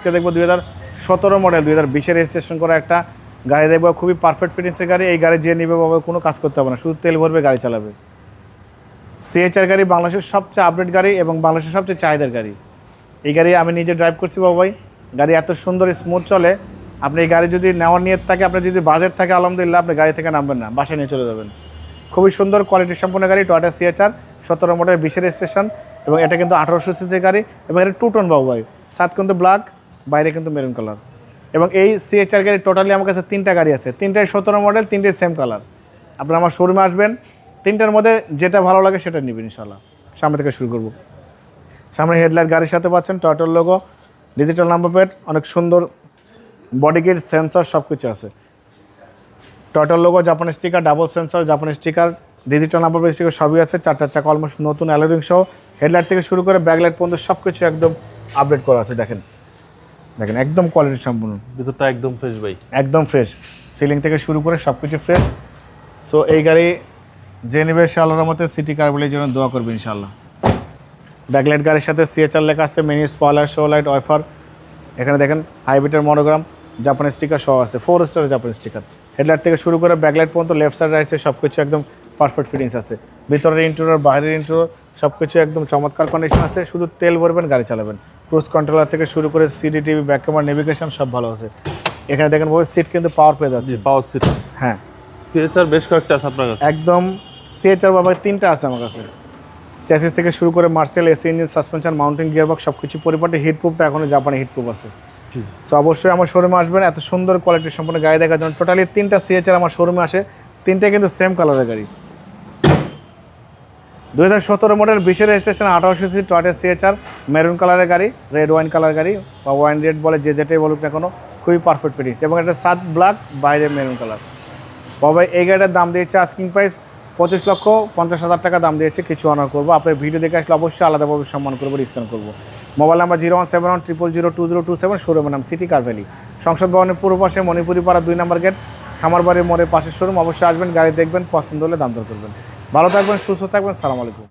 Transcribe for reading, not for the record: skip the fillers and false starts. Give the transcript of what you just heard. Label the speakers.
Speaker 1: আজকে দেখবো 2017 model 2020 registration করা একটা গাড়ি দেখবো, খুবই পারফেক্ট ফিটিংসের গাড়ি। এই গাড়ি যে নিবে বাবা কোনো কাজ করতে হবে না, শুধু তেল ভরবে গাড়ি চালাবে। সিএচআর গাড়ি বাংলাদেশের সবচেয়ে আপডেট গাড়ি এবং বাংলাদেশের সবচেয়ে চাহিদার গাড়ি। এই গাড়ি আমি নিজে ড্রাইভ করছি বাবাই, গাড়ি এত সুন্দর স্মুথ চলে। আপনি এই গাড়ি যদি নেওয়ার নিয়ত থাকে, আপনার যদি বাজেট থাকে, আলহামদুলিল্লাহ আপনি গাড়ি থেকে নামবেন না, বাসায় নিয়ে চলে যাবেন। খুবই সুন্দর কোয়ালিটি সম্পন্ন গাড়ি, টয়োটা সিএচআর 17 মডেল 20 রেজিস্ট্রেশন এবং এটা কিন্তু 1800 সিসির গাড়ি এবং এটা 2 টোন বাবাই, সাত কিন্তু ব্ল্যাক, বাইরে কিন্তু মেরুন কালার। এবং এই সিএচআর গাড়ি টোটালি আমার কাছে 3টা গাড়ি আছে, 3টাই 17 মডেল, 3টাই সেম কালার। আপনারা আমার শোরুমে আসবেন, 3টার মধ্যে যেটা ভালো লাগে সেটা নেবেন ইনশাল্লাহ। সামনে থেকে শুরু করব। সামনে হেডলাইট গাড়ির সাথে পাচ্ছেন টয়োটার লোগো, ডিজিটাল নাম্বার প্লেট, অনেক সুন্দর বডি কিট, সেন্সর সব কিছু আছে। টয়োটার লোগো, জাপানি স্টিকার, ডাবল সেন্সর, জাপানি sticker, digital number plate sticker সবই আছে। 4টা চাকা অলমোস্ট নতুন অ্যালোরিং সহ, হেডলাইট থেকে শুরু করে ব্যাকলাইট পর্যন্ত সব কিছু একদম আপডেট করা আছে। দেখেন দেখেন একদম কোয়ালিটি সম্পূর্ণ,
Speaker 2: ভিতরটা একদম ফ্রেশ ভাই,
Speaker 1: একদম ফ্রেশ, সিলিং থেকে শুরু করে সব কিছু ফ্রেশ। সো এই গাড়ি যে নেবে সে আল্লাহর মতে সিটি কার বলে জন্য দোয়া করবে ইনশাআল্লাহ। ব্যাকলাইট গাড়ির সাথে সিএচআর লেখা আছে, mini spoiler, show light, wiper. এখানে দেখেন হাইব্রিডের মনোগ্রাম, জাপানি স্টিকার সহ আছে, 4 স্টার জাপানি স্টিকার। হেডলাইট থেকে শুরু করে ব্যাকলাইট পর্যন্ত লেফট সাইড রাইট সাইড সব কিছু একদম পারফেক্ট ফিটিংস আছে। ভিতরের ইন্টেরিয়র, বাইরের ইন্টেরিয়র সব কিছু একদম চমৎকার কন্ডিশন আছে। শুধু তেল ভরবেন, গাড়ি চালাবেন। ক্রুজ কন্ট্রোলার থেকে শুরু করে CD TV, back camera, navigation সব ভালো আছে। এখানে দেখেন বই সিট কিন্তু পাওয়ার পেয়ে যাচ্ছে,
Speaker 2: পাওয়ার সিট।
Speaker 1: হ্যাঁ,
Speaker 2: সিএচআর বেশ কয়েকটা আছে আপনার কাছে?
Speaker 1: একদম সিএচআর বাবা 3টা আছে আমার কাছে। চ্যাসিস থেকে শুরু করে Marcel, AC engine, suspension, mountain gearbox সব কিছু পরিপাটি। হিটপ্রুফটা এখনও জাপানি হিটপ্রুফ আছে। সো অবশ্যই আমার শোরুমে আসবেন এত সুন্দর কোয়ালিটির সম্পূর্ণ গাড়ি দেখার জন্য। টোটালি 3টা সিএচআর আমার শোরুমে আসে, 3টাই কিন্তু সেম কালারের গাড়ি। 2017 model 20 registration, 1800 CC Toyota CHR, maroon কালারের গাড়ি, রেড ওয়াইন কালার গাড়ি বা ওয়াইন রেড বলে যে যেটাই বলুক না কোনো, খুবই পারফেক্ট ফিটিংস এবং এটা সাত ব্ল্যাক, বাইরে মেরুন কালার। বাবা এই গাড়িটার দাম দিয়েছে আস্কিং প্রাইস 25,50,000 টাকা দাম দিয়েছে, কিছু অনার করবো। আপনার ভিডিও দেখে আসলে অবশ্যই আলাদাভাবে সম্মান করবো, ডিসকাউন্ট করবো। মোবাইল নাম্বার 0171000202027, শোরুমের নাম সিটি কার ভ্যালি, সংসদ ভবনের পূর্ব পাশে, মণিপুরি পাড়া 2 নম্বর গেট, খামারবাড়ির মোড়ের পাশের শোরুম। অবশ্যই আসবেন, গাড়ি দেখবেন, পছন্দ হলে দাম দর করবেন। ভালো থাকবেন, সুস্থ থাকবেন, সালাম আলাইকুম।